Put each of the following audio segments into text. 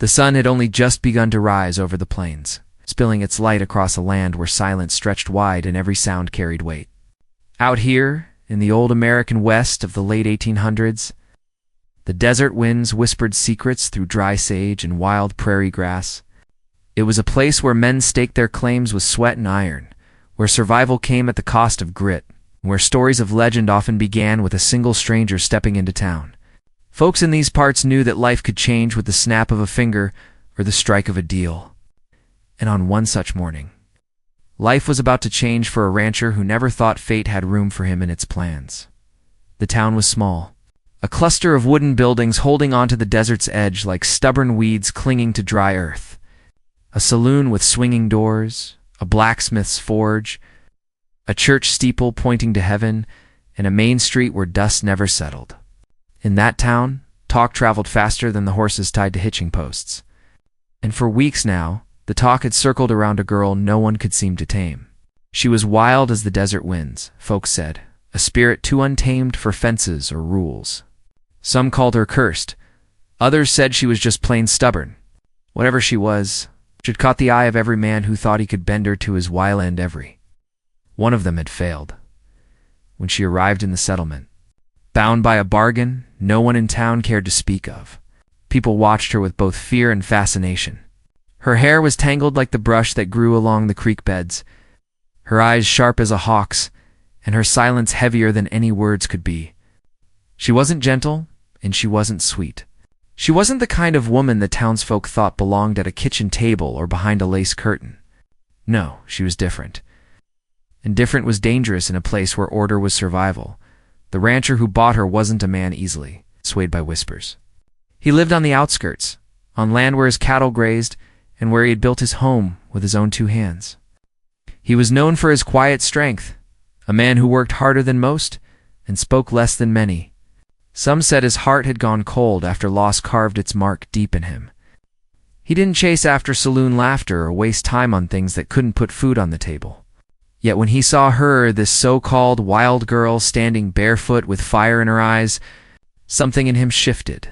The sun had only just begun to rise over the plains, spilling its light across a land where silence stretched wide and every sound carried weight. Out here, in the old American West of the late 1800s, the desert winds whispered secrets through dry sage and wild prairie grass. It was a place where men staked their claims with sweat and iron, where survival came at the cost of grit, and where stories of legend often began with a single stranger stepping into town. Folks in these parts knew that life could change with the snap of a finger or the strike of a deal. And on one such morning, life was about to change for a rancher who never thought fate had room for him in its plans. The town was small, a cluster of wooden buildings holding onto the desert's edge like stubborn weeds clinging to dry earth. A saloon with swinging doors, a blacksmith's forge, a church steeple pointing to heaven, and a main street where dust never settled. In that town, talk traveled faster than the horses tied to hitching posts. And for weeks now, the talk had circled around a girl no one could seem to tame. She was wild as the desert winds, folks said, a spirit too untamed for fences or rules. Some called her cursed. Others said she was just plain stubborn. Whatever she was, she'd caught the eye of every man who thought he could bend her to his wile end every. One of them had failed. When she arrived in the settlement, bound by a bargain no one in town cared to speak of, people watched her with both fear and fascination. Her hair was tangled like the brush that grew along the creek beds, her eyes sharp as a hawk's, and her silence heavier than any words could be. She wasn't gentle, and she wasn't sweet. She wasn't the kind of woman the townsfolk thought belonged at a kitchen table or behind a lace curtain. No, she was different. And different was dangerous in a place where order was survival. The rancher who bought her wasn't a man easily swayed by whispers. He lived on the outskirts, on land where his cattle grazed, and where he had built his home with his own two hands. He was known for his quiet strength, a man who worked harder than most and spoke less than many. Some said his heart had gone cold after loss carved its mark deep in him. He didn't chase after saloon laughter or waste time on things that couldn't put food on the table. Yet when he saw her, this so-called wild girl standing barefoot with fire in her eyes, something in him shifted.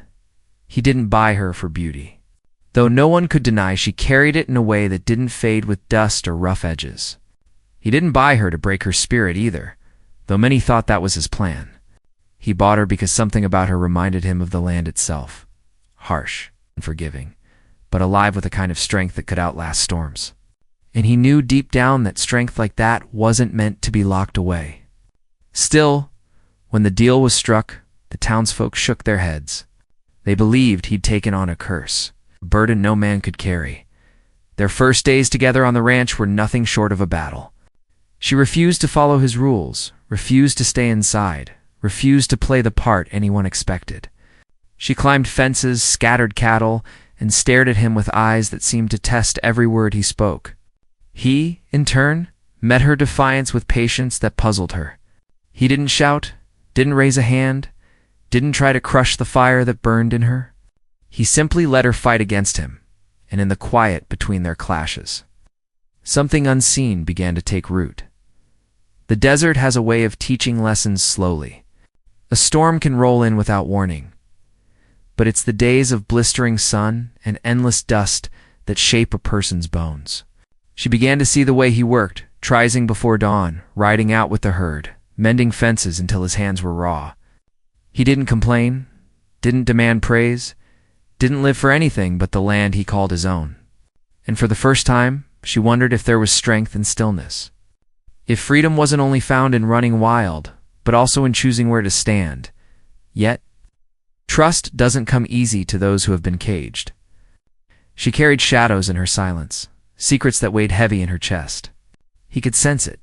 He didn't buy her for beauty, though no one could deny she carried it in a way that didn't fade with dust or rough edges. He didn't buy her to break her spirit either, though many thought that was his plan. He bought her because something about her reminded him of the land itself, harsh and forgiving, but alive with a kind of strength that could outlast storms. And he knew deep down that strength like that wasn't meant to be locked away. Still, when the deal was struck, the townsfolk shook their heads. They believed he'd taken on a curse, a burden no man could carry. Their first days together on the ranch were nothing short of a battle. She refused to follow his rules, refused to stay inside, refused to play the part anyone expected. She climbed fences, scattered cattle, and stared at him with eyes that seemed to test every word he spoke. He, in turn, met her defiance with patience that puzzled her. He didn't shout, didn't raise a hand, didn't try to crush the fire that burned in her. He simply let her fight against him, and in the quiet between their clashes, something unseen began to take root. The desert has a way of teaching lessons slowly. A storm can roll in without warning, but it's the days of blistering sun and endless dust that shape a person's bones. She began to see the way he worked, trizing before dawn, riding out with the herd, mending fences until his hands were raw. He didn't complain, didn't demand praise, didn't live for anything but the land he called his own. And for the first time, she wondered if there was strength in stillness. If freedom wasn't only found in running wild, but also in choosing where to stand. Yet, trust doesn't come easy to those who have been caged. She carried shadows in her silence, secrets that weighed heavy in her chest. He could sense it,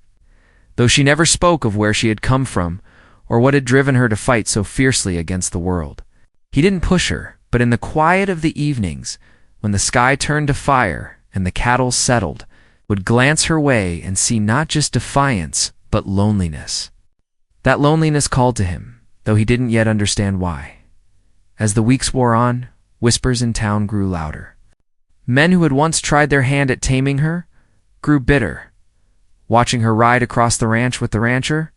though she never spoke of where she had come from or what had driven her to fight so fiercely against the world. He didn't push her, but in the quiet of the evenings, when the sky turned to fire and the cattle settled, would glance her way and see not just defiance, but loneliness. That loneliness called to him, though he didn't yet understand why. As the weeks wore on, whispers in town grew louder. Men who had once tried their hand at taming her grew bitter. Watching her ride across the ranch with the rancher,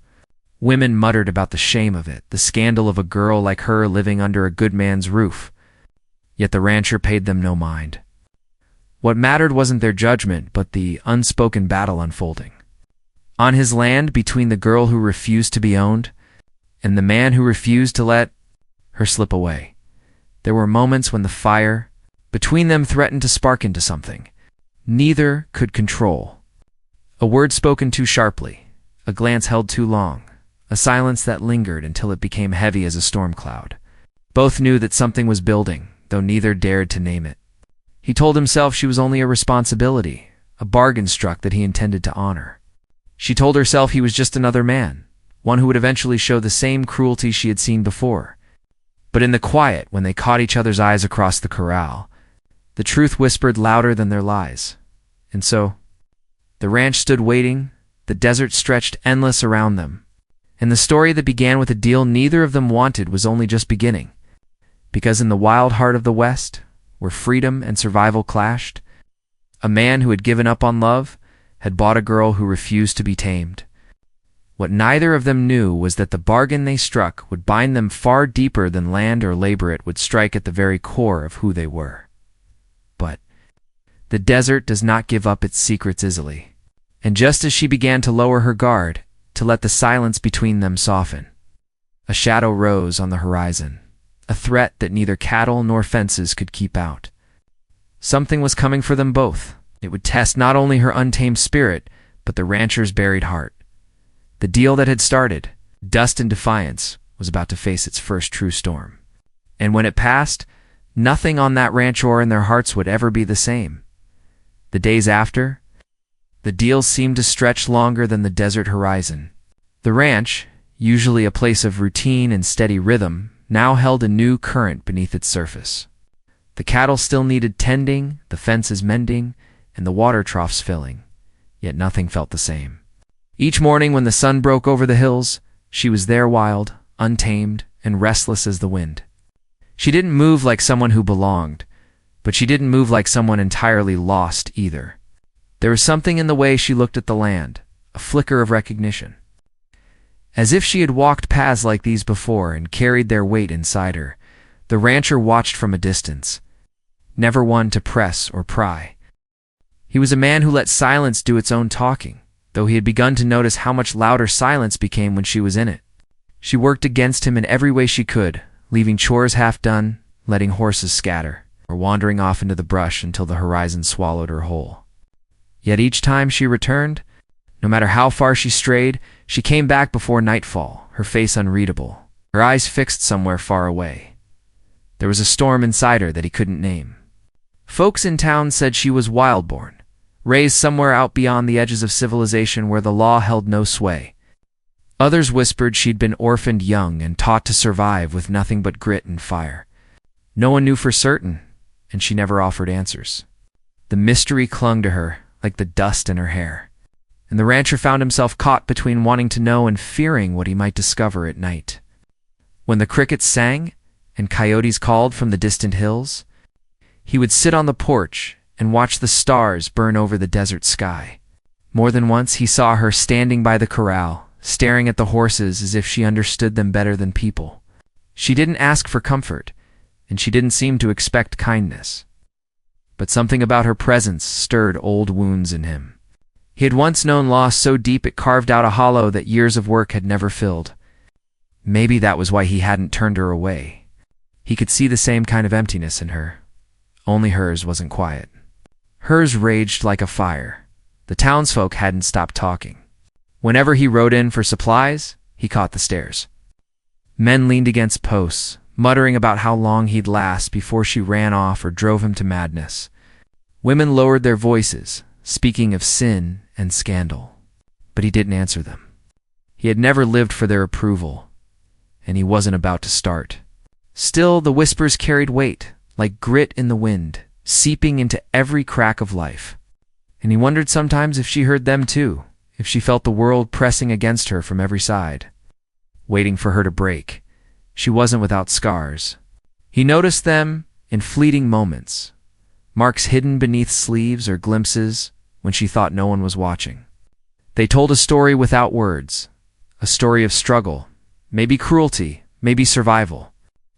women muttered about the shame of it, the scandal of a girl like her living under a good man's roof. Yet the rancher paid them no mind. What mattered wasn't their judgment, but the unspoken battle unfolding. On his land, between the girl who refused to be owned and the man who refused to let her slip away, there were moments when the fire between them threatened to spark into something neither could control. A word spoken too sharply, a glance held too long, a silence that lingered until it became heavy as a storm cloud. Both knew that something was building, though neither dared to name it. He told himself she was only a responsibility, a bargain struck that he intended to honor. She told herself he was just another man, one who would eventually show the same cruelty she had seen before. But in the quiet, when they caught each other's eyes across the corral, the truth whispered louder than their lies. And so, the ranch stood waiting, the desert stretched endless around them, and the story that began with a deal neither of them wanted was only just beginning. Because in the wild heart of the West, where freedom and survival clashed, a man who had given up on love had bought a girl who refused to be tamed. What neither of them knew was that the bargain they struck would bind them far deeper than land or labor. It would strike at the very core of who they were. But the desert does not give up its secrets easily. And just as she began to lower her guard, to let the silence between them soften, a shadow rose on the horizon, a threat that neither cattle nor fences could keep out. Something was coming for them both. It would test not only her untamed spirit, but the rancher's buried heart. The deal that had started, dust and defiance, was about to face its first true storm. And when it passed, nothing on that ranch or in their hearts would ever be the same. The days after, the deal seemed to stretch longer than the desert horizon. The ranch, usually a place of routine and steady rhythm, now held a new current beneath its surface. The cattle still needed tending, the fences mending, and the water troughs filling, yet nothing felt the same. Each morning when the sun broke over the hills, she was there wild, untamed, and restless as the wind. She didn't move like someone who belonged, but she didn't move like someone entirely lost either. There was something in the way she looked at the land, a flicker of recognition. As if she had walked paths like these before and carried their weight inside her, the rancher watched from a distance, never one to press or pry. He was a man who let silence do its own talking, though he had begun to notice how much louder silence became when she was in it. She worked against him in every way she could, leaving chores half done, letting horses scatter, or wandering off into the brush until the horizon swallowed her whole. Yet each time she returned, no matter how far she strayed, she came back before nightfall, her face unreadable, her eyes fixed somewhere far away. There was a storm inside her that he couldn't name. Folks in town said she was wild-born, raised somewhere out beyond the edges of civilization where the law held no sway. Others whispered she'd been orphaned young and taught to survive with nothing but grit and fire. No one knew for certain, and she never offered answers. The mystery clung to her like the dust in her hair, and the rancher found himself caught between wanting to know and fearing what he might discover at night. When the crickets sang and coyotes called from the distant hills, he would sit on the porch and watch the stars burn over the desert sky. More than once he saw her standing by the corral, staring at the horses as if she understood them better than people. She didn't ask for comfort, and she didn't seem to expect kindness. But something about her presence stirred old wounds in him. He had once known loss so deep it carved out a hollow that years of work had never filled. Maybe that was why he hadn't turned her away. He could see the same kind of emptiness in her. Only hers wasn't quiet. Hers raged like a fire. The townsfolk hadn't stopped talking. Whenever he rode in for supplies, he caught the stares. Men leaned against posts, muttering about how long he'd last before she ran off or drove him to madness. Women lowered their voices, speaking of sin and scandal. But he didn't answer them. He had never lived for their approval, and he wasn't about to start. Still, the whispers carried weight, like grit in the wind, seeping into every crack of life. And he wondered sometimes if she heard them too, if she felt the world pressing against her from every side, waiting for her to break. She wasn't without scars. He noticed them in fleeting moments, marks hidden beneath sleeves or glimpses when she thought no one was watching. They told a story without words, a story of struggle, maybe cruelty, maybe survival.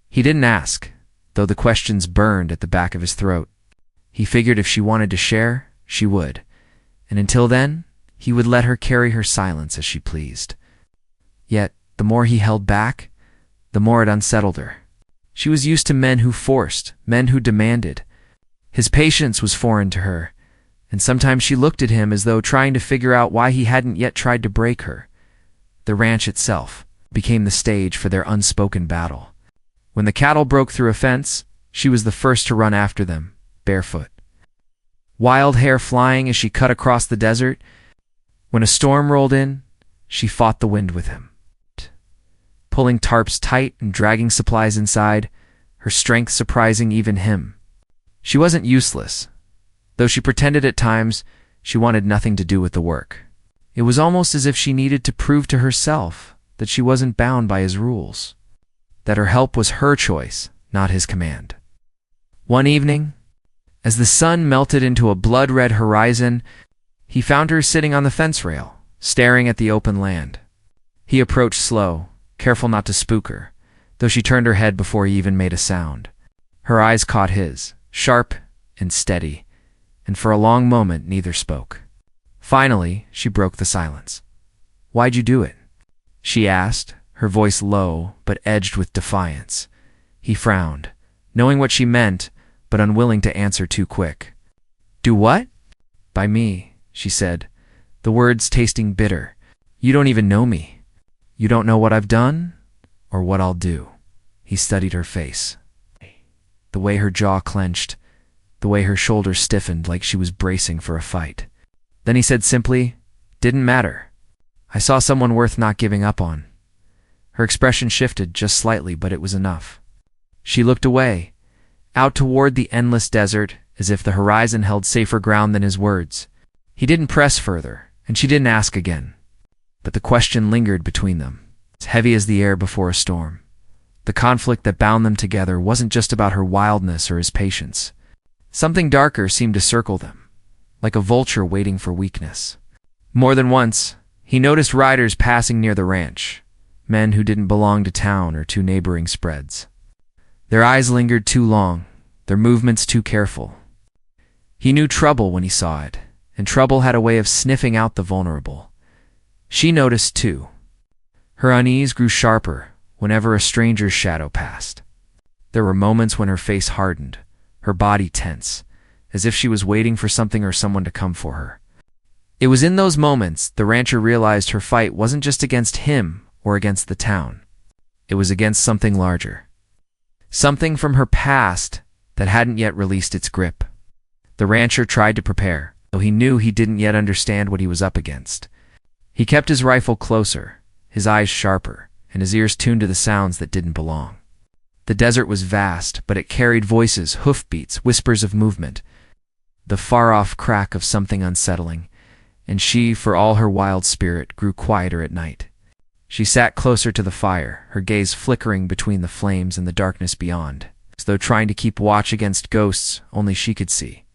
He didn't ask, though the questions burned at the back of his throat. He figured if she wanted to share, she would, and until then, he would let her carry her silence as she pleased. Yet, the more he held back, the more it unsettled her. She was used to men who forced, men who demanded. His patience was foreign to her, and sometimes she looked at him as though trying to figure out why he hadn't yet tried to break her. The ranch itself became the stage for their unspoken battle. When the cattle broke through a fence, she was the first to run after them, barefoot. Wild hair flying as she cut across the desert. When a storm rolled in, she fought the wind with him. Pulling tarps tight and dragging supplies inside, her strength surprising even him. She wasn't useless, though she pretended at times she wanted nothing to do with the work. It was almost as if she needed to prove to herself that she wasn't bound by his rules, that her help was her choice, not his command. One evening, as the sun melted into a blood-red horizon, he found her sitting on the fence rail, staring at the open land. He approached slow, careful not to spook her, though she turned her head before he even made a sound. Her eyes caught his, sharp and steady, and for a long moment neither spoke. Finally, she broke the silence. "Why'd you do it?" she asked, her voice low but edged with defiance. He frowned, knowing what she meant, but unwilling to answer too quick. "Do what?" "By me," she said, the words tasting bitter. "You don't even know me. You don't know what I've done or what I'll do." He studied her face. The way her jaw clenched, the way her shoulders stiffened like she was bracing for a fight. Then he said simply, "Didn't matter. I saw someone worth not giving up on." Her expression shifted just slightly, but it was enough. She looked away, out toward the endless desert, as if the horizon held safer ground than his words. He didn't press further, and she didn't ask again. But the question lingered between them, as heavy as the air before a storm. The conflict that bound them together wasn't just about her wildness or his patience. Something darker seemed to circle them, like a vulture waiting for weakness. More than once, he noticed riders passing near the ranch, men who didn't belong to town or to neighboring spreads. Their eyes lingered too long, their movements too careful. He knew trouble when he saw it, and trouble had a way of sniffing out the vulnerable. She noticed, too. Her unease grew sharper whenever a stranger's shadow passed. There were moments when her face hardened, her body tense, as if she was waiting for something or someone to come for her. It was in those moments the rancher realized her fight wasn't just against him or against the town. It was against something larger. Something from her past that hadn't yet released its grip. The rancher tried to prepare, though he knew he didn't yet understand what he was up against. He kept his rifle closer, his eyes sharper, and his ears tuned to the sounds that didn't belong. The desert was vast, but it carried voices, hoofbeats, whispers of movement, the far-off crack of something unsettling, and she, for all her wild spirit, grew quieter at night. She sat closer to the fire, her gaze flickering between the flames and the darkness beyond, as though trying to keep watch against ghosts only she could see.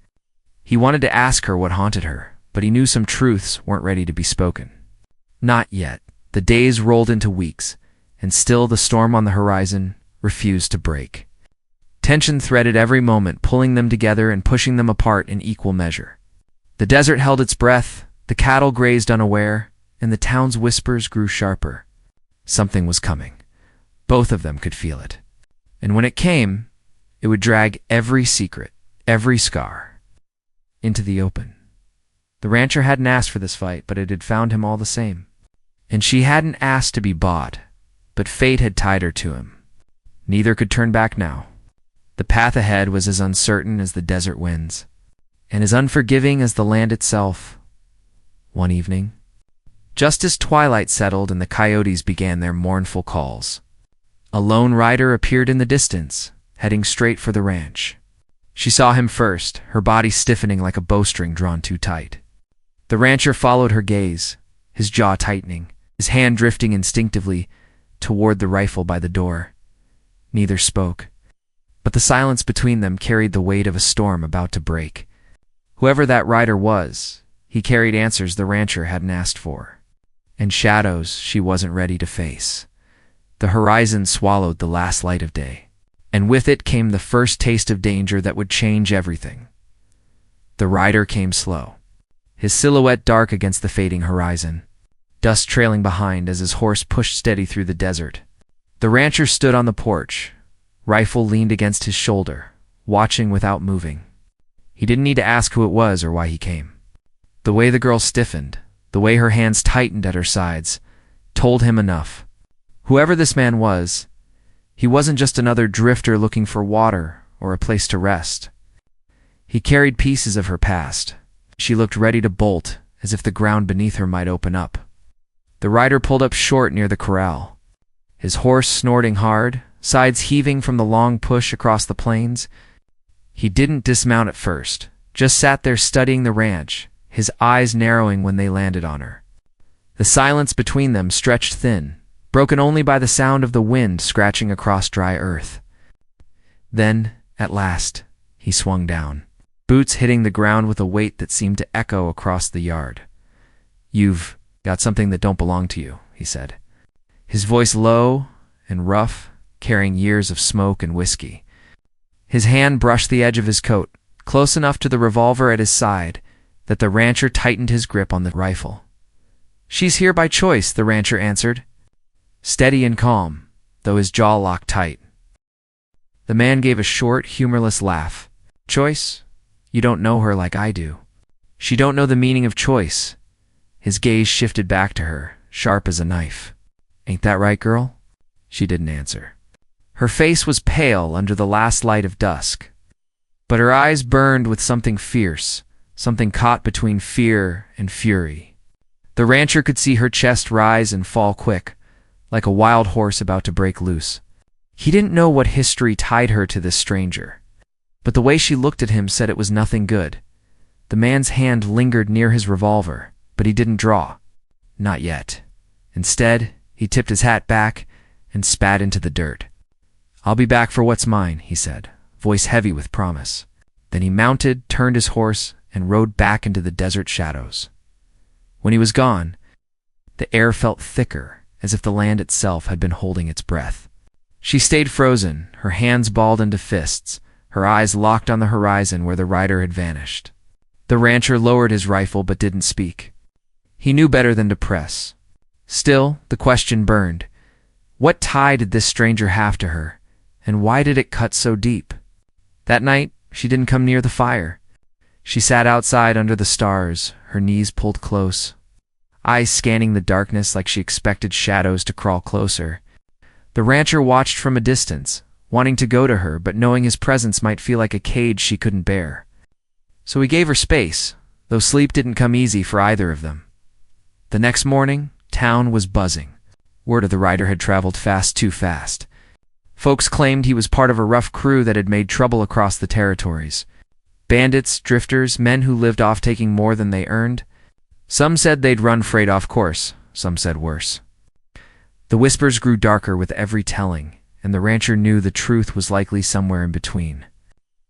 He wanted to ask her what haunted her, but he knew some truths weren't ready to be spoken. Not yet. The days rolled into weeks, and still the storm on the horizon refused to break. Tension threaded every moment, pulling them together and pushing them apart in equal measure. The desert held its breath, the cattle grazed unaware, and the town's whispers grew sharper. Something was coming. Both of them could feel it. And when it came, it would drag every secret, every scar, into the open. The rancher hadn't asked for this fight, but it had found him all the same. And she hadn't asked to be bought, but fate had tied her to him. Neither could turn back now. The path ahead was as uncertain as the desert winds, and as unforgiving as the land itself. One evening, just as twilight settled and the coyotes began their mournful calls, a lone rider appeared in the distance, heading straight for the ranch. She saw him first, her body stiffening like a bowstring drawn too tight. The rancher followed her gaze, his jaw tightening, his hand drifting instinctively toward the rifle by the door. Neither spoke, but the silence between them carried the weight of a storm about to break. Whoever that rider was, he carried answers the rancher hadn't asked for, and shadows she wasn't ready to face. The horizon swallowed the last light of day. And with it came the first taste of danger that would change everything. The rider came slow, his silhouette dark against the fading horizon, dust trailing behind as his horse pushed steady through the desert. The rancher stood on the porch, rifle leaned against his shoulder, watching without moving. He didn't need to ask who it was or why he came. The way the girl stiffened, the way her hands tightened at her sides, told him enough. Whoever this man was, he wasn't just another drifter looking for water or a place to rest. He carried pieces of her past. She looked ready to bolt, as if the ground beneath her might open up. The rider pulled up short near the corral, his horse snorting hard, sides heaving from the long push across the plains. He didn't dismount at first, just sat there studying the ranch, his eyes narrowing when they landed on her. The silence between them stretched thin, broken only by the sound of the wind scratching across dry earth. Then, at last, he swung down, boots hitting the ground with a weight that seemed to echo across the yard. "You've got something that don't belong to you," he said, his voice low and rough, carrying years of smoke and whiskey. His hand brushed the edge of his coat, close enough to the revolver at his side that the rancher tightened his grip on the rifle. "She's here by choice," the rancher answered, steady and calm, though his jaw locked tight. The man gave a short, humorless laugh. "Choice? You don't know her like I do. She don't know the meaning of choice." His gaze shifted back to her, sharp as a knife. "Ain't that right, girl?" She didn't answer. Her face was pale under the last light of dusk, but her eyes burned with something fierce, something caught between fear and fury. The rancher could see her chest rise and fall quick, like a wild horse about to break loose. He didn't know what history tied her to this stranger, but the way she looked at him said it was nothing good. The man's hand lingered near his revolver, but he didn't draw. Not yet. Instead, he tipped his hat back and spat into the dirt. "I'll be back for what's mine," he said, voice heavy with promise. Then he mounted, turned his horse, and rode back into the desert shadows. When he was gone, the air felt thicker, as if the land itself had been holding its breath. She stayed frozen, her hands balled into fists, her eyes locked on the horizon where the rider had vanished. The rancher lowered his rifle but didn't speak. He knew better than to press. Still, the question burned. What tie did this stranger have to her, and why did it cut so deep? That night, she didn't come near the fire. She sat outside under the stars, her knees pulled close, eyes scanning the darkness like she expected shadows to crawl closer. The rancher watched from a distance, wanting to go to her but knowing his presence might feel like a cage she couldn't bear. So he gave her space, though sleep didn't come easy for either of them. The next morning, town was buzzing. Word of the rider had traveled fast, too fast. Folks claimed he was part of a rough crew that had made trouble across the territories. Bandits, drifters, men who lived off taking more than they earned. Some said they'd run freight off course, some said worse. The whispers grew darker with every telling, and the rancher knew the truth was likely somewhere in between.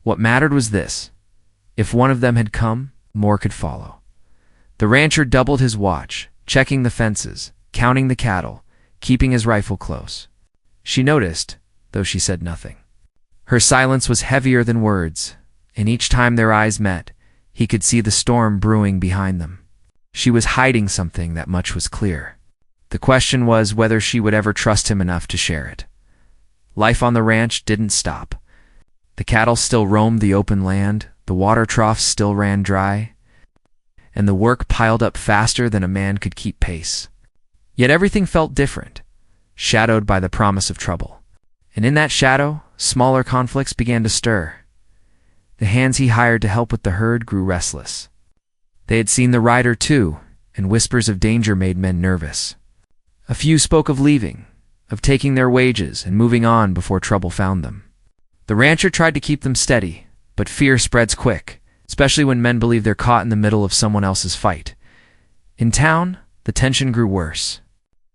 What mattered was this: if one of them had come, more could follow. The rancher doubled his watch, checking the fences, counting the cattle, keeping his rifle close. She noticed, though she said nothing. Her silence was heavier than words, and each time their eyes met, he could see the storm brewing behind them. She was hiding something, that much was clear. The question was whether she would ever trust him enough to share it. Life on the ranch didn't stop. The cattle still roamed the open land, the water troughs still ran dry, and the work piled up faster than a man could keep pace. Yet everything felt different, shadowed by the promise of trouble. And in that shadow, smaller conflicts began to stir. The hands he hired to help with the herd grew restless. They had seen the rider too, and whispers of danger made men nervous. A few spoke of leaving, of taking their wages and moving on before trouble found them. The rancher tried to keep them steady, but fear spreads quick, especially when men believe they're caught in the middle of someone else's fight. In town, the tension grew worse.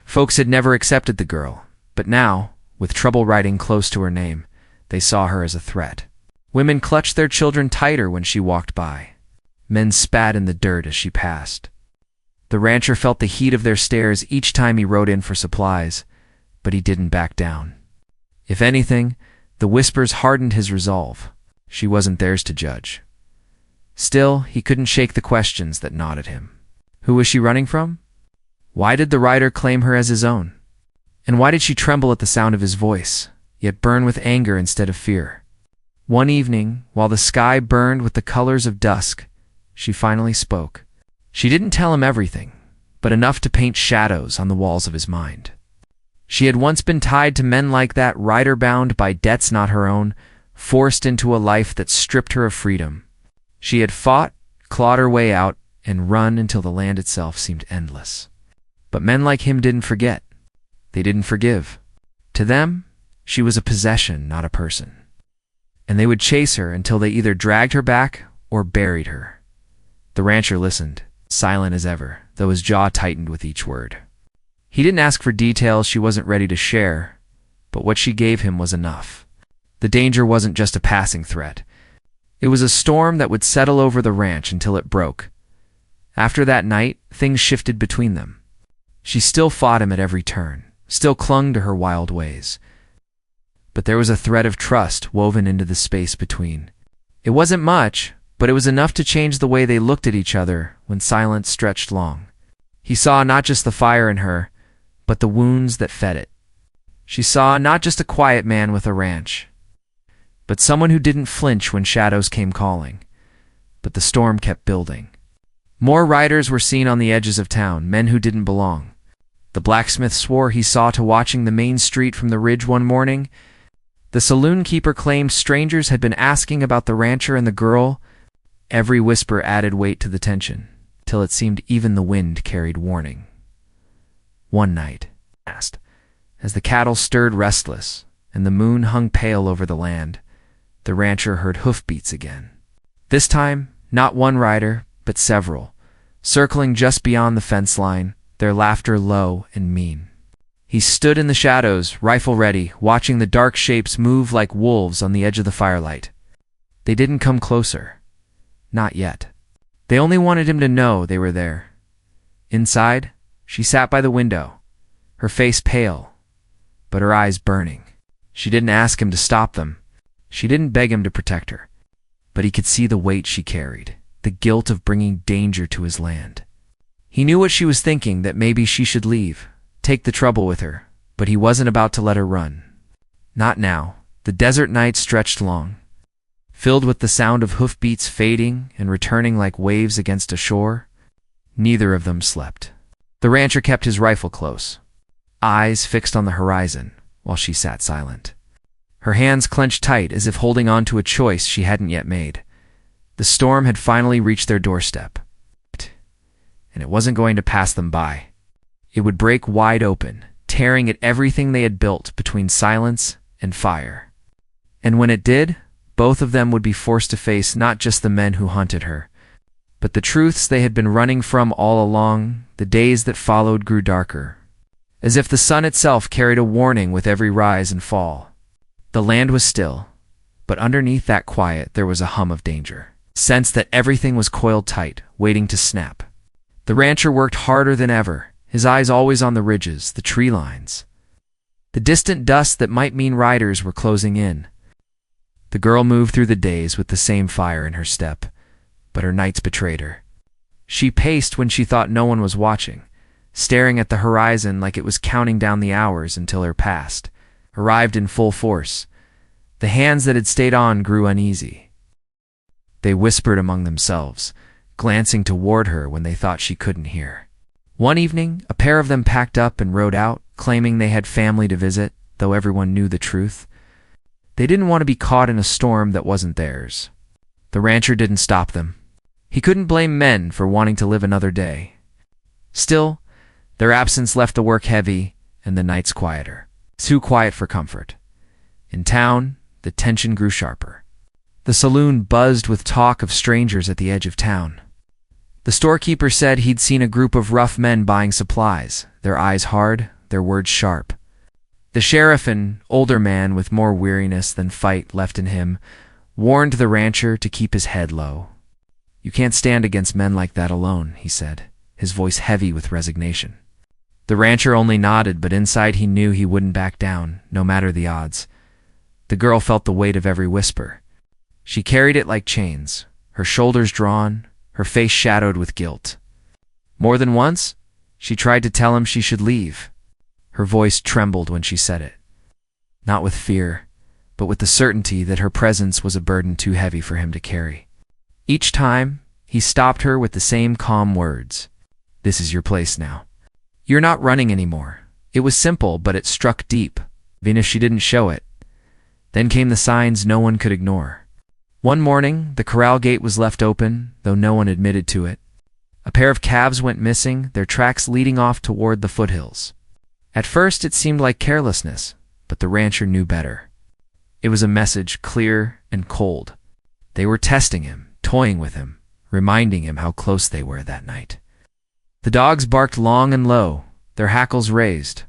Folks had never accepted the girl, but now, with trouble riding close to her name, they saw her as a threat. Women clutched their children tighter when she walked by. Men spat in the dirt as she passed. The rancher felt the heat of their stares each time he rode in for supplies, but he didn't back down. If anything, The whispers hardened his resolve. She wasn't theirs to judge. Still, he couldn't shake the questions that gnawed at him. Who was she running from? Why did the rider claim her as his own? And why did she tremble at the sound of his voice, yet burn with anger instead of fear? One evening, while the sky burned with the colors of dusk, she finally spoke. She didn't tell him everything, but enough to paint shadows on the walls of his mind. She had once been tied to men like that, rider-bound by debts not her own, forced into a life that stripped her of freedom. She had fought, clawed her way out, and run until the land itself seemed endless. But men like him didn't forget. They didn't forgive. To them, she was a possession, not a person. And they would chase her until they either dragged her back or buried her. The rancher listened, silent as ever, though his jaw tightened with each word. He didn't ask for details she wasn't ready to share, but what she gave him was enough. The danger wasn't just a passing threat. It was a storm that would settle over the ranch until it broke. After that night, things shifted between them. She still fought him at every turn, still clung to her wild ways. But there was a thread of trust woven into the space between. It wasn't much, but it was enough to change the way they looked at each other when silence stretched long. He saw not just the fire in her, but the wounds that fed it. She saw not just a quiet man with a ranch, but someone who didn't flinch when shadows came calling. But the storm kept building. More riders were seen on the edges of town, men who didn't belong. The blacksmith swore he saw to watching the main street from the ridge one morning. The saloon keeper claimed strangers had been asking about the rancher and the girl. Every whisper added weight to the tension, till it seemed even the wind carried warning. One night, as the cattle stirred restless and the moon hung pale over the land, the rancher heard hoofbeats again. This time, not one rider, but several, circling just beyond the fence line, their laughter low and mean. He stood in the shadows, rifle ready, watching the dark shapes move like wolves on the edge of the firelight. They didn't come closer. Not yet. They only wanted him to know they were there. Inside, she sat by the window, her face pale, but her eyes burning. She didn't ask him to stop them. She didn't beg him to protect her. But he could see the weight she carried, the guilt of bringing danger to his land. He knew what she was thinking, that maybe she should leave, take the trouble with her, but he wasn't about to let her run. Not now. The desert night stretched long, filled with the sound of hoofbeats fading and returning like waves against a shore. Neither of them slept. The rancher kept his rifle close, eyes fixed on the horizon, while she sat silent. Her hands clenched tight as if holding on to a choice she hadn't yet made. The storm had finally reached their doorstep, and it wasn't going to pass them by. It would break wide open, tearing at everything they had built between silence and fire. And when it did, both of them would be forced to face not just the men who hunted her, but the truths they had been running from all along. The days that followed grew darker, as if the sun itself carried a warning with every rise and fall. The land was still, but underneath that quiet there was a hum of danger, sense that everything was coiled tight, waiting to snap. The rancher worked harder than ever, his eyes always on the ridges, the tree lines, the distant dust that might mean riders were closing in. The girl moved through the days with the same fire in her step, but her nights betrayed her. She paced when she thought no one was watching, staring at the horizon like it was counting down the hours until her past arrived in full force. The hands that had stayed on grew uneasy. They whispered among themselves, glancing toward her when they thought she couldn't hear. One evening, a pair of them packed up and rode out, claiming they had family to visit, though everyone knew the truth. They didn't want to be caught in a storm that wasn't theirs. The rancher didn't stop them. He couldn't blame men for wanting to live another day. Still, their absence left the work heavy and the nights quieter. Too quiet for comfort. In town, the tension grew sharper. The saloon buzzed with talk of strangers at the edge of town. The storekeeper said he'd seen a group of rough men buying supplies, their eyes hard, their words sharp. The sheriff, an older man with more weariness than fight left in him, warned the rancher to keep his head low. "You can't stand against men like that alone," he said, his voice heavy with resignation. The rancher only nodded, but inside he knew he wouldn't back down, no matter the odds. The girl felt the weight of every whisper. She carried it like chains, her shoulders drawn, her face shadowed with guilt. More than once, she tried to tell him she should leave. Her voice trembled when she said it. Not with fear, but with the certainty that her presence was a burden too heavy for him to carry. Each time, he stopped her with the same calm words. "This is your place now. You're not running anymore." It was simple, but it struck deep, even if she didn't show it. Then came the signs no one could ignore. One morning, the corral gate was left open, though no one admitted to it. A pair of calves went missing, their tracks leading off toward the foothills. At first, it seemed like carelessness, but the rancher knew better. It was a message, clear and cold. They were testing him, toying with him, reminding him how close they were that night. The dogs barked long and low, their hackles raised.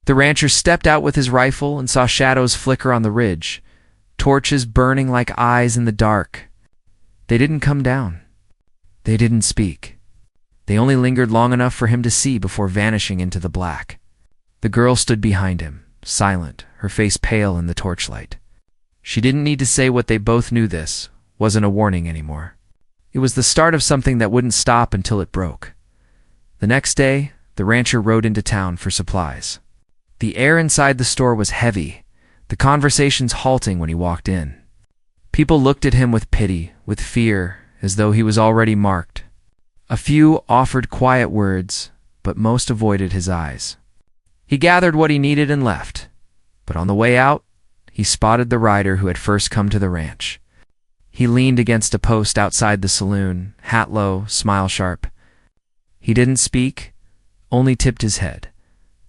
The rancher stepped out with his rifle and saw shadows flicker on the ridge, torches burning like eyes in the dark. They didn't come down. They didn't speak. They only lingered long enough for him to see before vanishing into the black. The girl stood behind him, silent, her face pale in the torchlight. She didn't need to say what they both knew. This wasn't a warning anymore. It was the start of something that wouldn't stop until it broke. The next day, the rancher rode into town for supplies. The air inside the store was heavy, the conversations halting when he walked in. People looked at him with pity, with fear, as though he was already marked. A few offered quiet words, but most avoided his eyes. He gathered what he needed and left, but on the way out, he spotted the rider who had first come to the ranch. He leaned against a post outside the saloon, hat low, smile sharp. He didn't speak, only tipped his head,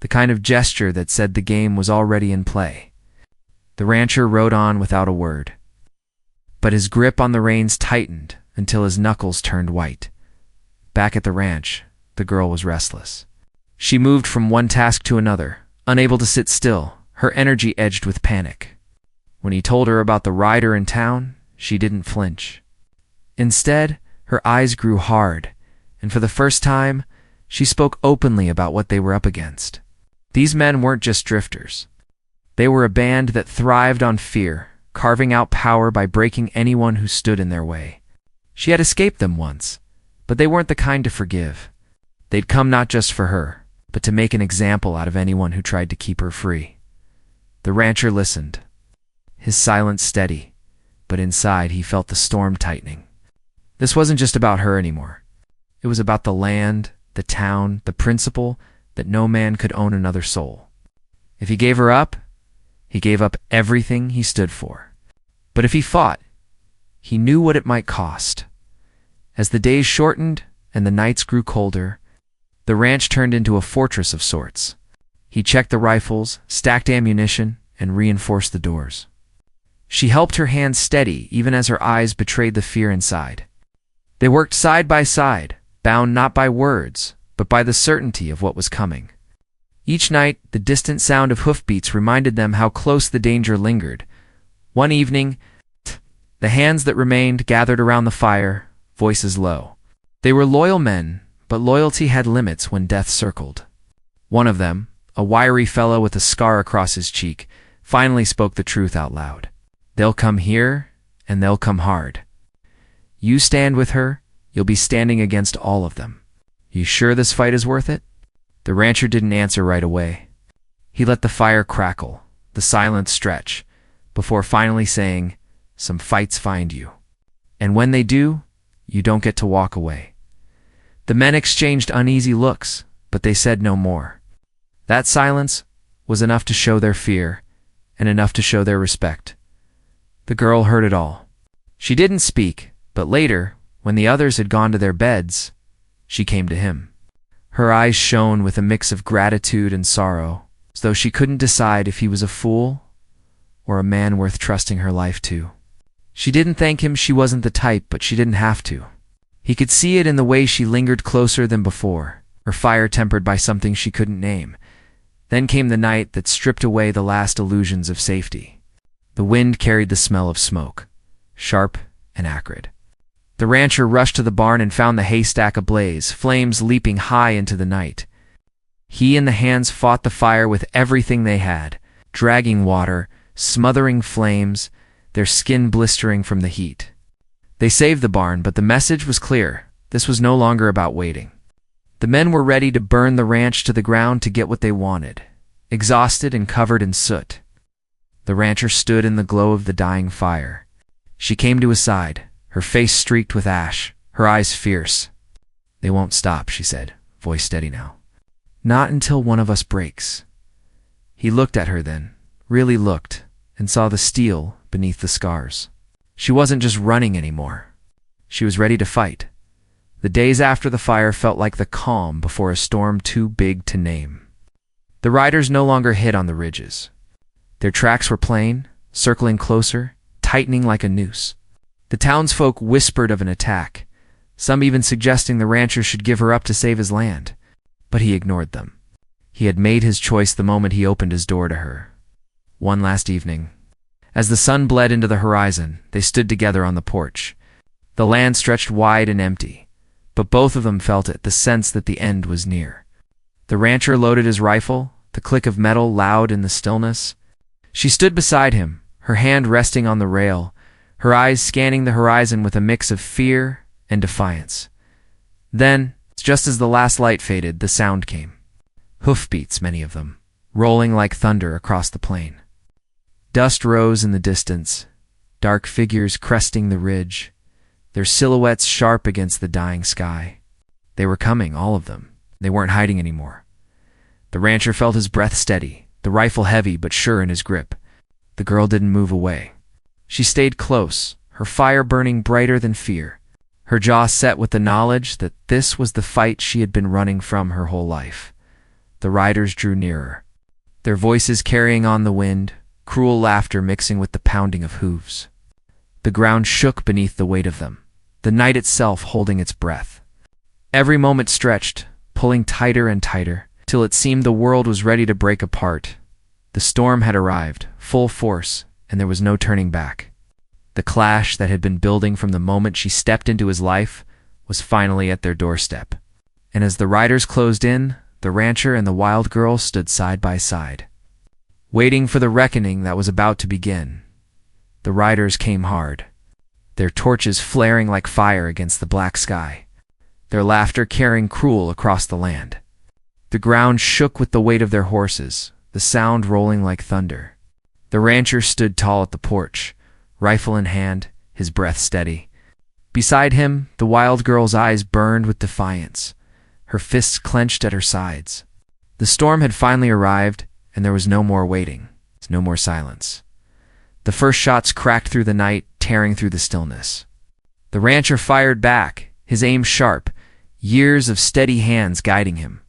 the kind of gesture that said the game was already in play. The rancher rode on without a word, but his grip on the reins tightened until his knuckles turned white. Back at the ranch, the girl was restless. She moved from one task to another, unable to sit still, her energy edged with panic. When he told her about the rider in town, she didn't flinch. Instead, her eyes grew hard, and for the first time, she spoke openly about what they were up against. These men weren't just drifters. They were a band that thrived on fear, carving out power by breaking anyone who stood in their way. She had escaped them once, but they weren't the kind to forgive. They'd come not just for her, but to make an example out of anyone who tried to keep her free. The rancher listened, his silence steady, but inside he felt the storm tightening. This wasn't just about her anymore. It was about the land, the town, the principle that no man could own another soul. If he gave her up, he gave up everything he stood for. But if he fought, he knew what it might cost. As the days shortened and the nights grew colder, the ranch turned into a fortress of sorts. He checked the rifles, stacked ammunition, and reinforced the doors. She helped her hands steady even as her eyes betrayed the fear inside. They worked side by side, bound not by words, but by the certainty of what was coming. Each night, the distant sound of hoofbeats reminded them how close the danger lingered. One evening, the hands that remained gathered around the fire, voices low. They were loyal men, but loyalty had limits when death circled. One of them, a wiry fellow with a scar across his cheek, finally spoke the truth out loud. "They'll come here, and they'll come hard. You stand with her, you'll be standing against all of them. You sure this fight is worth it?" The rancher didn't answer right away. He let the fire crackle, the silence stretch, before finally saying, "Some fights find you. And when they do, you don't get to walk away." The men exchanged uneasy looks, but they said no more. That silence was enough to show their fear, and enough to show their respect. The girl heard it all. She didn't speak, but later, when the others had gone to their beds, she came to him. Her eyes shone with a mix of gratitude and sorrow, as though she couldn't decide if he was a fool or a man worth trusting her life to. She didn't thank him, she wasn't the type, but she didn't have to. He could see it in the way she lingered closer than before, her fire tempered by something she couldn't name. Then came the night that stripped away the last illusions of safety. The wind carried the smell of smoke, sharp and acrid. The rancher rushed to the barn and found the haystack ablaze, flames leaping high into the night. He and the hands fought the fire with everything they had, dragging water, smothering flames, their skin blistering from the heat. They saved the barn, but the message was clear. This was no longer about waiting. The men were ready to burn the ranch to the ground to get what they wanted, exhausted and covered in soot. The rancher stood in the glow of the dying fire. She came to his side, her face streaked with ash, her eyes fierce. "They won't stop," she said, voice steady now. "Not until one of us breaks." He looked at her then, really looked, and saw the steel beneath the scars. She wasn't just running anymore. She was ready to fight. The days after the fire felt like the calm before a storm too big to name. The riders no longer hid on the ridges. Their tracks were plain, circling closer, tightening like a noose. The townsfolk whispered of an attack, some even suggesting the rancher should give her up to save his land. But he ignored them. He had made his choice the moment he opened his door to her. One last evening, as the sun bled into the horizon, they stood together on the porch. The land stretched wide and empty, but both of them felt it, the sense that the end was near. The rancher loaded his rifle, the click of metal loud in the stillness. She stood beside him, her hand resting on the rail, her eyes scanning the horizon with a mix of fear and defiance. Then, just as the last light faded, the sound came. Hoofbeats, many of them, rolling like thunder across the plain. Dust rose in the distance, dark figures cresting the ridge, their silhouettes sharp against the dying sky. They were coming, all of them. They weren't hiding anymore. The rancher felt his breath steady, the rifle heavy but sure in his grip. The girl didn't move away. She stayed close, her fire burning brighter than fear, her jaw set with the knowledge that this was the fight she had been running from her whole life. The riders drew nearer, their voices carrying on the wind, cruel laughter mixing with the pounding of hooves. The ground shook beneath the weight of them, the night itself holding its breath. Every moment stretched, pulling tighter and tighter, till it seemed the world was ready to break apart. The storm had arrived, full force, and there was no turning back. The clash that had been building from the moment she stepped into his life was finally at their doorstep. And as the riders closed in, the rancher and the wild girl stood side by side, waiting for the reckoning that was about to begin. The riders came hard, their torches flaring like fire against the black sky, their laughter carrying cruel across the land. The ground shook with the weight of their horses, the sound rolling like thunder. The rancher stood tall at the porch, rifle in hand, his breath steady. Beside him, the wild girl's eyes burned with defiance, her fists clenched at her sides. The storm had finally arrived, and there was no more waiting, no more silence. The first shots cracked through the night, tearing through the stillness. The rancher fired back, his aim sharp, years of steady hands guiding him.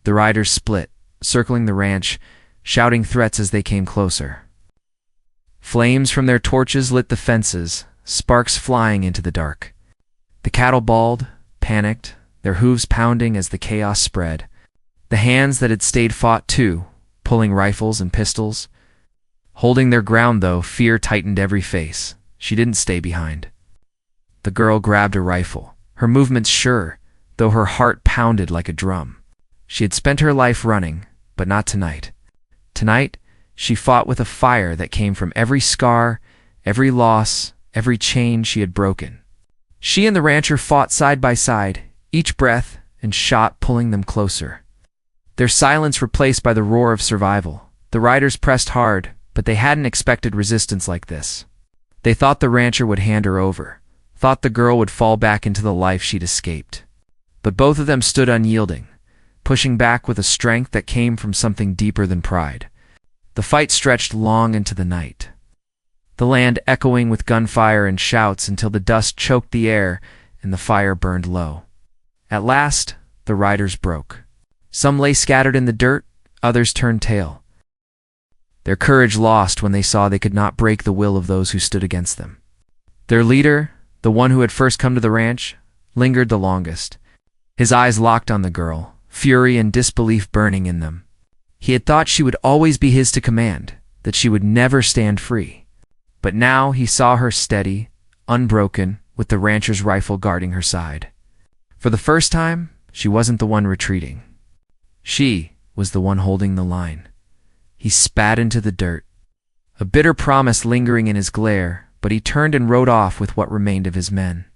The riders split, circling the ranch, shouting threats as they came closer. Flames from their torches lit the fences, sparks flying into the dark. The cattle bawled, panicked, their hooves pounding as the chaos spread. The hands that had stayed fought too, pulling rifles and pistols. Holding their ground, though, fear tightened every face. She didn't stay behind. The girl grabbed a rifle, her movements sure, though her heart pounded like a drum. She had spent her life running, but not tonight. Tonight, she fought with a fire that came from every scar, every loss, every chain she had broken. She and the rancher fought side by side, each breath and shot pulling them closer. Their silence replaced by the roar of survival. The riders pressed hard, but they hadn't expected resistance like this. They thought the rancher would hand her over, thought the girl would fall back into the life she'd escaped. But both of them stood unyielding, pushing back with a strength that came from something deeper than pride. The fight stretched long into the night, the land echoing with gunfire and shouts until the dust choked the air and the fire burned low. At last, the riders broke. Some lay scattered in the dirt, others turned tail. Their courage lost when they saw they could not break the will of those who stood against them. Their leader, the one who had first come to the ranch, lingered the longest, his eyes locked on the girl, fury and disbelief burning in them. He had thought she would always be his to command, that she would never stand free. But now he saw her steady, unbroken, with the rancher's rifle guarding her side. For the first time, she wasn't the one retreating. She was the one holding the line. He spat into the dirt, a bitter promise lingering in his glare, but he turned and rode off with what remained of his men.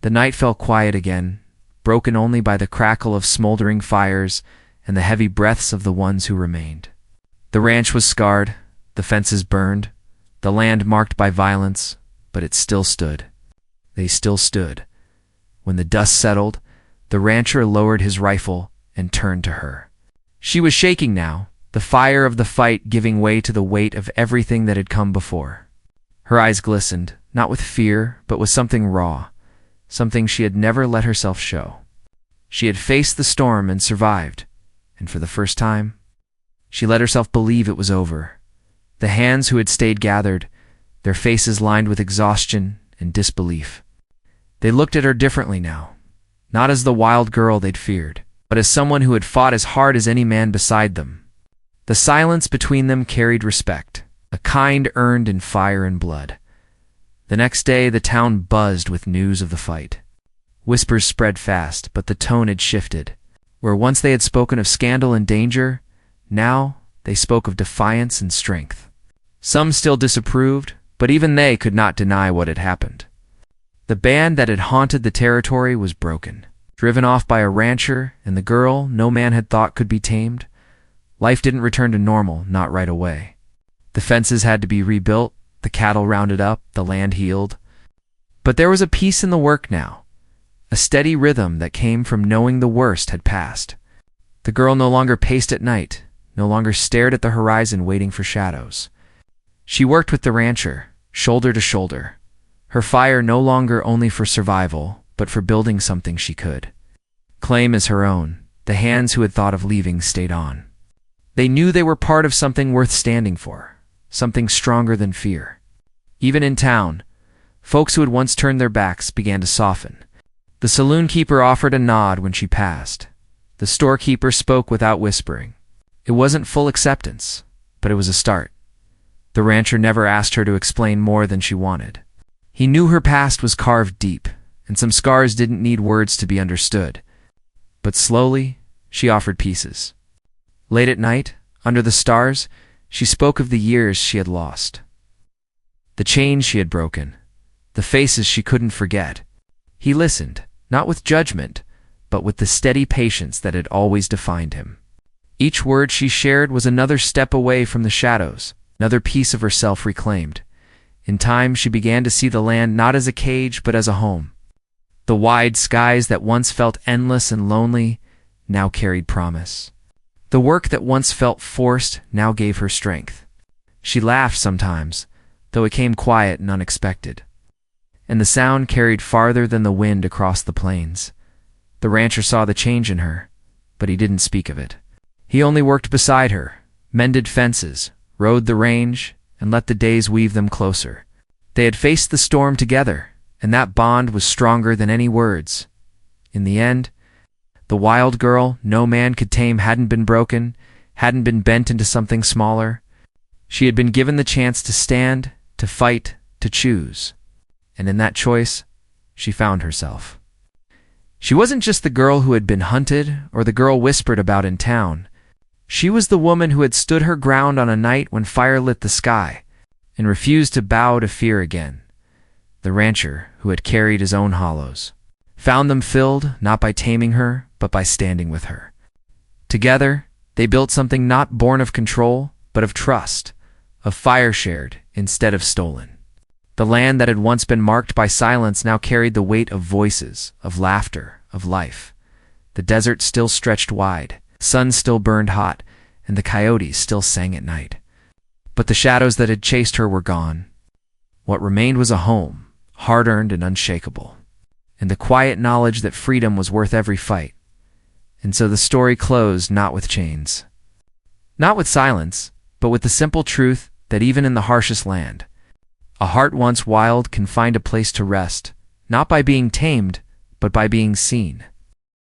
The night fell quiet again, broken only by the crackle of smoldering fires and the heavy breaths of the ones who remained. The ranch was scarred, the fences burned, the land marked by violence, but it still stood. They still stood. When the dust settled, the rancher lowered his rifle and turned to her. She was shaking now, the fire of the fight giving way to the weight of everything that had come before. Her eyes glistened, not with fear, but with something raw, something she had never let herself show. She had faced the storm and survived, and for the first time, she let herself believe it was over. The hands who had stayed gathered, their faces lined with exhaustion and disbelief. They looked at her differently now, not as the wild girl they'd feared, but as someone who had fought as hard as any man beside them. The silence between them carried respect, a kind earned in fire and blood. The next day the town buzzed with news of the fight. Whispers spread fast, but the tone had shifted. Where once they had spoken of scandal and danger, now they spoke of defiance and strength. Some still disapproved, but even they could not deny what had happened. The band that had haunted the territory was broken. Driven off by a rancher and the girl no man had thought could be tamed, life didn't return to normal, not right away. The fences had to be rebuilt, the cattle rounded up, the land healed. But there was a peace in the work now, a steady rhythm that came from knowing the worst had passed. The girl no longer paced at night, no longer stared at the horizon waiting for shadows. She worked with the rancher, shoulder to shoulder, her fire no longer only for survival, but for building something she could claim as her own. The hands who had thought of leaving stayed on. They knew they were part of something worth standing for, something stronger than fear. Even in town, folks who had once turned their backs began to soften. The saloon keeper offered a nod when she passed. The storekeeper spoke without whispering. It wasn't full acceptance, but it was a start. The rancher never asked her to explain more than she wanted. He knew her past was carved deep, and some scars didn't need words to be understood. But slowly, she offered pieces. Late at night, under the stars, she spoke of the years she had lost, the chains she had broken, the faces she couldn't forget. He listened, not with judgment, but with the steady patience that had always defined him. Each word she shared was another step away from the shadows, another piece of herself reclaimed. In time, she began to see the land not as a cage, but as a home. The wide skies that once felt endless and lonely now carried promise. The work that once felt forced now gave her strength. She laughed sometimes, though it came quiet and unexpected. And the sound carried farther than the wind across the plains. The rancher saw the change in her, but he didn't speak of it. He only worked beside her, mended fences, rode the range, and let the days weave them closer. They had faced the storm together, and that bond was stronger than any words. In the end, the wild girl no man could tame hadn't been broken, hadn't been bent into something smaller. She had been given the chance to stand, to fight, to choose. And in that choice, she found herself. She wasn't just the girl who had been hunted or the girl whispered about in town. She was the woman who had stood her ground on a night when fire lit the sky and refused to bow to fear again. The rancher who had carried his own hollows, found them filled not by taming her, but by standing with her. Together, they built something not born of control, but of trust, of fire shared instead of stolen. The land that had once been marked by silence now carried the weight of voices, of laughter, of life. The desert still stretched wide, the sun still burned hot, and the coyotes still sang at night. But the shadows that had chased her were gone. What remained was a home, hard-earned and unshakable, and the quiet knowledge that freedom was worth every fight. And so the story closed not with chains, not with silence, but with the simple truth that even in the harshest land, a heart once wild can find a place to rest, not by being tamed, but by being seen.